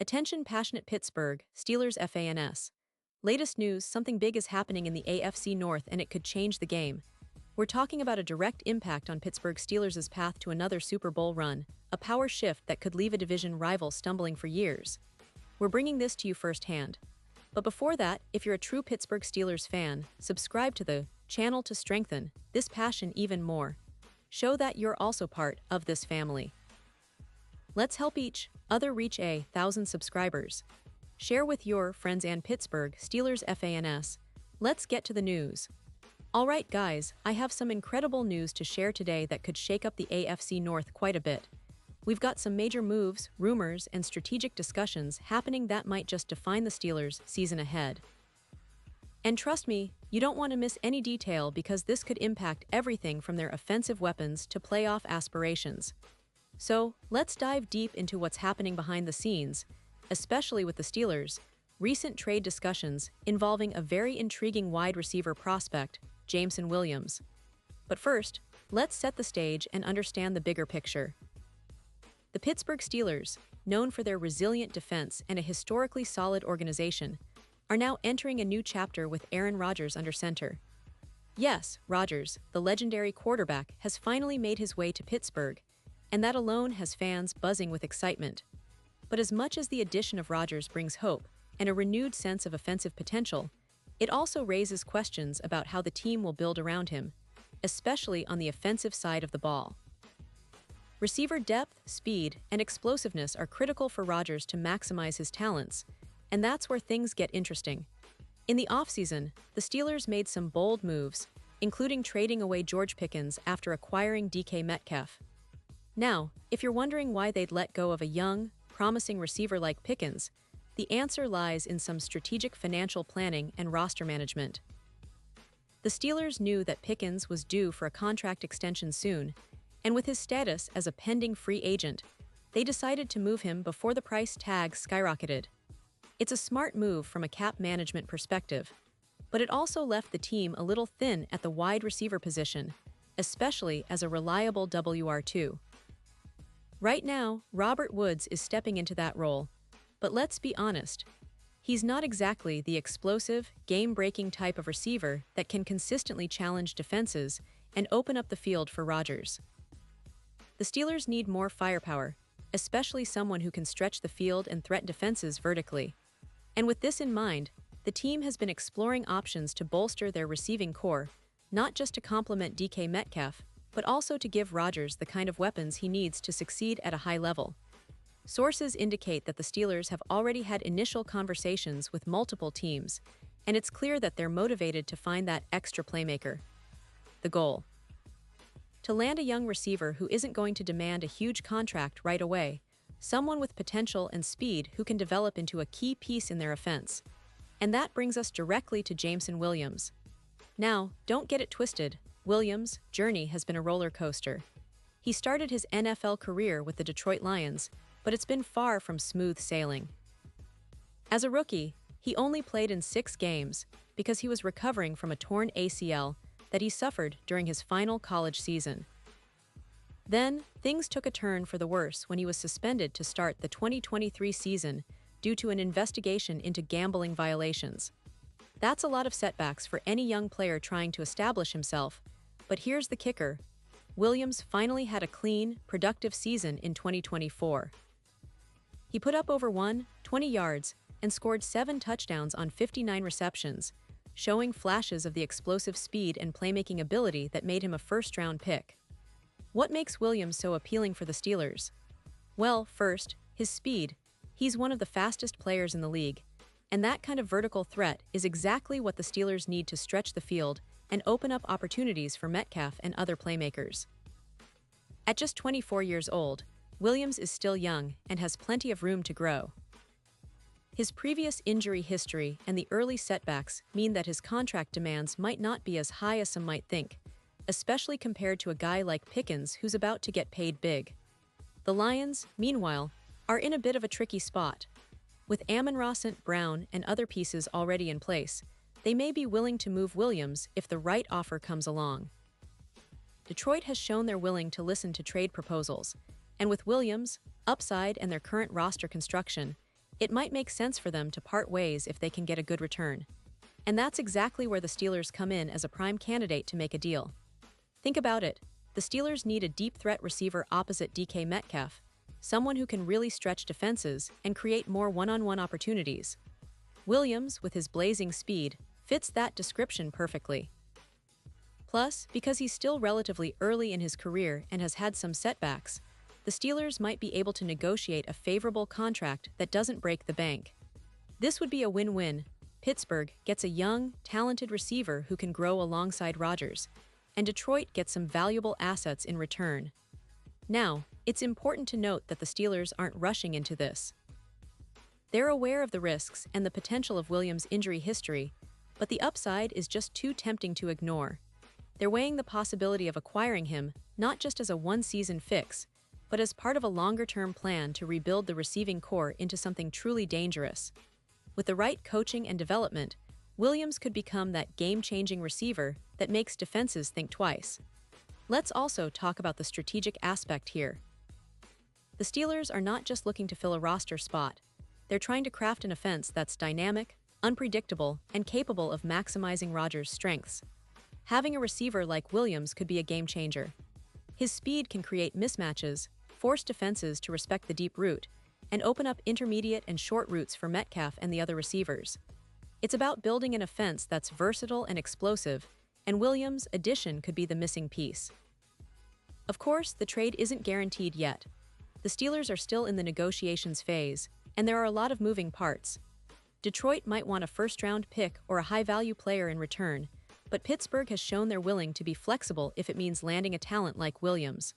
Attention passionate Pittsburgh Steelers fans. Latest news, something big is happening in the AFC North and it could change the game. We're talking about a direct impact on Pittsburgh Steelers' path to another Super Bowl run, a power shift that could leave a division rival stumbling for years. We're bringing this to you firsthand. But before that, if you're a true Pittsburgh Steelers fan, subscribe to the channel to strengthen this passion even more. Show that you're also part of this family. Let's help each other reach 1,000 subscribers. Share with your friends and Pittsburgh Steelers fans. Let's get to the news. Alright guys, I have some incredible news to share today that could shake up the AFC North quite a bit. We've got some major moves, rumors, and strategic discussions happening that might just define the Steelers' season ahead. And trust me, you don't want to miss any detail because this could impact everything from their offensive weapons to playoff aspirations. So, let's dive deep into what's happening behind the scenes, especially with the Steelers' recent trade discussions involving a very intriguing wide receiver prospect, Jameson Williams. But first, let's set the stage and understand the bigger picture. The Pittsburgh Steelers, known for their resilient defense and a historically solid organization, are now entering a new chapter with Aaron Rodgers under center. Yes, Rodgers, the legendary quarterback, has finally made his way to Pittsburgh, and that alone has fans buzzing with excitement. But as much as the addition of Rodgers brings hope and a renewed sense of offensive potential, it also raises questions about how the team will build around him, especially on the offensive side of the ball. Receiver depth, speed, and explosiveness are critical for Rodgers to maximize his talents, and that's where things get interesting. In the offseason, the Steelers made some bold moves, including trading away George Pickens after acquiring DK Metcalf. Now, if you're wondering why they'd let go of a young, promising receiver like Pickens, the answer lies in some strategic financial planning and roster management. The Steelers knew that Pickens was due for a contract extension soon, and with his status as a pending free agent, they decided to move him before the price tag skyrocketed. It's a smart move from a cap management perspective, but it also left the team a little thin at the wide receiver position, especially as a reliable WR2. Right now, Robert Woods is stepping into that role, but let's be honest, he's not exactly the explosive, game-breaking type of receiver that can consistently challenge defenses and open up the field for Rodgers. The Steelers need more firepower, especially someone who can stretch the field and threaten defenses vertically. And with this in mind, the team has been exploring options to bolster their receiving core, not just to complement DK Metcalf, but also to give Rodgers the kind of weapons he needs to succeed at a high level. Sources indicate that the Steelers have already had initial conversations with multiple teams, and it's clear that they're motivated to find that extra playmaker. The goal: to land a young receiver who isn't going to demand a huge contract right away, someone with potential and speed who can develop into a key piece in their offense. And that brings us directly to Jameson Williams. Now, don't get it twisted, Williams' journey has been a roller coaster. He started his NFL career with the Detroit Lions, but it's been far from smooth sailing. As a rookie, he only played in 6 games because he was recovering from a torn ACL that he suffered during his final college season. Then, things took a turn for the worse when he was suspended to start the 2023 season due to an investigation into gambling violations. That's a lot of setbacks for any young player trying to establish himself, but here's the kicker: Williams finally had a clean, productive season in 2024. He put up over 120 yards and scored 7 touchdowns on 59 receptions, showing flashes of the explosive speed and playmaking ability that made him a first-round pick. What makes Williams so appealing for the Steelers? Well, first, his speed. He's one of the fastest players in the league, and that kind of vertical threat is exactly what the Steelers need to stretch the field and open up opportunities for Metcalf and other playmakers. At just 24 years old, Williams is still young and has plenty of room to grow. His previous injury history and the early setbacks mean that his contract demands might not be as high as some might think, especially compared to a guy like Pickens who's about to get paid big. The Lions, meanwhile, are in a bit of a tricky spot. With Amon-Ra St. Brown and other pieces already in place, they may be willing to move Williams if the right offer comes along. Detroit has shown they're willing to listen to trade proposals, and with Williams' upside and their current roster construction, It might make sense for them to part ways if they can get a good return. And that's exactly where the Steelers come in as a prime candidate to make a deal. Think about it. The Steelers need a deep threat receiver opposite DK Metcalf, someone who can really stretch defenses and create more one-on-one opportunities. Williams, with his blazing speed, fits that description perfectly. Plus, because he's still relatively early in his career and has had some setbacks, the Steelers might be able to negotiate a favorable contract that doesn't break the bank. This would be a win-win. Pittsburgh gets a young, talented receiver who can grow alongside Rodgers, and Detroit gets some valuable assets in return. Now, it's important to note that the Steelers aren't rushing into this. They're aware of the risks and the potential of Williams' injury history, but the upside is just too tempting to ignore. They're weighing the possibility of acquiring him not just as a one-season fix, but as part of a longer-term plan to rebuild the receiving core into something truly dangerous. With the right coaching and development, Williams could become that game-changing receiver that makes defenses think twice. Let's also talk about the strategic aspect here. The Steelers are not just looking to fill a roster spot. They're trying to craft an offense that's dynamic, unpredictable, and capable of maximizing Rodgers' strengths. Having a receiver like Williams could be a game-changer. His speed can create mismatches, force defenses to respect the deep route, and open up intermediate and short routes for Metcalf and the other receivers. It's about building an offense that's versatile and explosive, and Williams' addition could be the missing piece. Of course, the trade isn't guaranteed yet. The Steelers are still in the negotiations phase, and there are a lot of moving parts. Detroit might want a first-round pick or a high-value player in return, but Pittsburgh has shown they're willing to be flexible if it means landing a talent like Williams.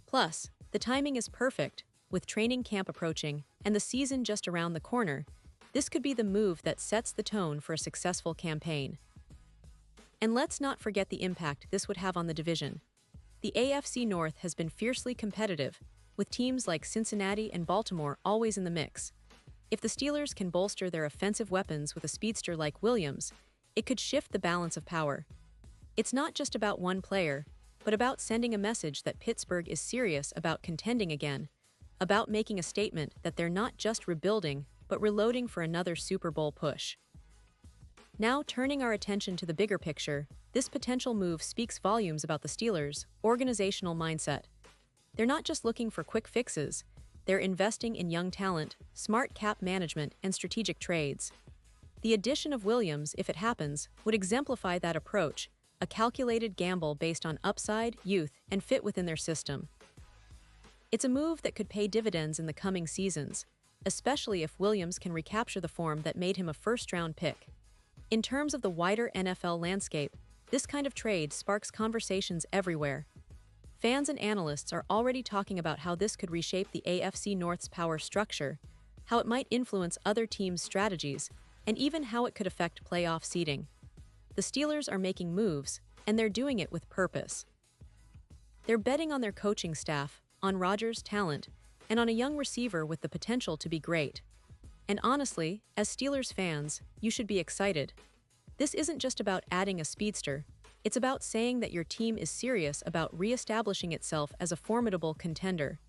Plus, the timing is perfect. With training camp approaching and the season just around the corner, this could be the move that sets the tone for a successful campaign. And let's not forget the impact this would have on the division. The AFC North has been fiercely competitive, with teams like Cincinnati and Baltimore always in the mix. If the Steelers can bolster their offensive weapons with a speedster like Williams, it could shift the balance of power. It's not just about one player, but about sending a message that Pittsburgh is serious about contending again, about making a statement that they're not just rebuilding, but reloading for another Super Bowl push. Now, turning our attention to the bigger picture, this potential move speaks volumes about the Steelers' organizational mindset. They're not just looking for quick fixes, they're investing in young talent, smart cap management, and strategic trades. The addition of Williams, if it happens, would exemplify that approach, a calculated gamble based on upside, youth, and fit within their system. It's a move that could pay dividends in the coming seasons, especially if Williams can recapture the form that made him a first-round pick. In terms of the wider NFL landscape, this kind of trade sparks conversations everywhere. Fans and analysts are already talking about how this could reshape the AFC North's power structure, how it might influence other teams' strategies, and even how it could affect playoff seeding. The Steelers are making moves, and they're doing it with purpose. They're betting on their coaching staff, on Rodgers' talent, and on a young receiver with the potential to be great. And honestly, as Steelers fans, you should be excited. This isn't just about adding a speedster, it's about saying that your team is serious about re-establishing itself as a formidable contender.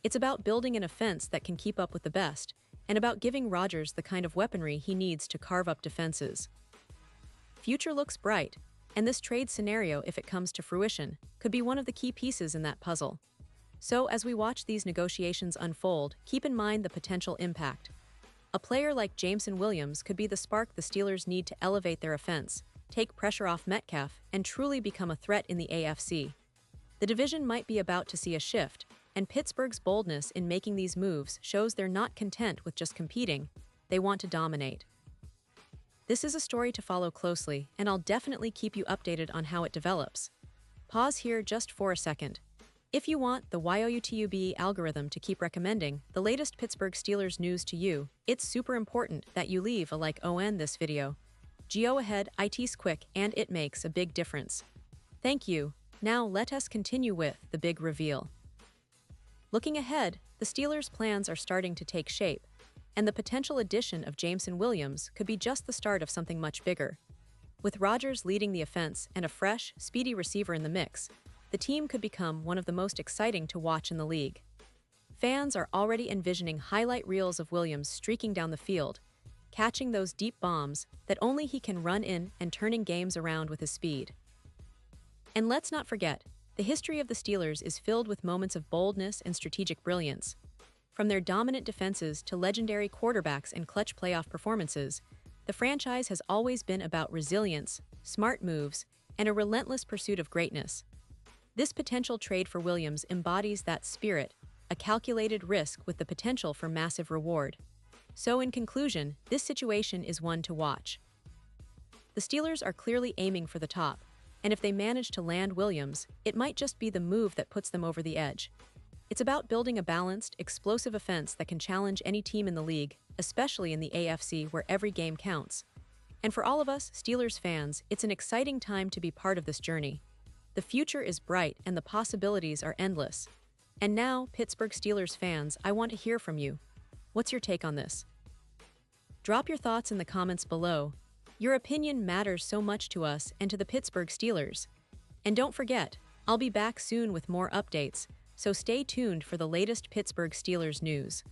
It's about building an offense that can keep up with the best, and about giving Rodgers the kind of weaponry he needs to carve up defenses. Future looks bright, and this trade scenario, if it comes to fruition, could be one of the key pieces in that puzzle. So, as we watch these negotiations unfold, keep in mind the potential impact. A player like Jameson Williams could be the spark the Steelers need to elevate their offense, take pressure off Metcalf, and truly become a threat in the AFC. The division might be about to see a shift, and Pittsburgh's boldness in making these moves shows they're not content with just competing, they want to dominate. This is a story to follow closely, and I'll definitely keep you updated on how it develops. Pause here just for a second. If you want the YouTube algorithm to keep recommending the latest Pittsburgh Steelers news to you, it's super important that you leave a like on this video. Go ahead, it's quick and it makes a big difference. Thank you. Now let us continue with the big reveal. Looking ahead, the Steelers' plans are starting to take shape, and the potential addition of Jameson Williams could be just the start of something much bigger. With Rodgers leading the offense and a fresh, speedy receiver in the mix, the team could become one of the most exciting to watch in the league. Fans are already envisioning highlight reels of Williams streaking down the field, catching those deep bombs that only he can run in and turning games around with his speed. And let's not forget, the history of the Steelers is filled with moments of boldness and strategic brilliance. From their dominant defenses to legendary quarterbacks and clutch playoff performances, the franchise has always been about resilience, smart moves, and a relentless pursuit of greatness. This potential trade for Williams embodies that spirit, a calculated risk with the potential for massive reward. So in conclusion, this situation is one to watch. The Steelers are clearly aiming for the top, and if they manage to land Williams, it might just be the move that puts them over the edge. It's about building a balanced, explosive offense that can challenge any team in the league, especially in the AFC where every game counts. And for all of us Steelers fans, it's an exciting time to be part of this journey. The future is bright and the possibilities are endless. And now, Pittsburgh Steelers fans, I want to hear from you. What's your take on this? Drop your thoughts in the comments below. Your opinion matters so much to us and to the Pittsburgh Steelers. And don't forget, I'll be back soon with more updates, so stay tuned for the latest Pittsburgh Steelers news.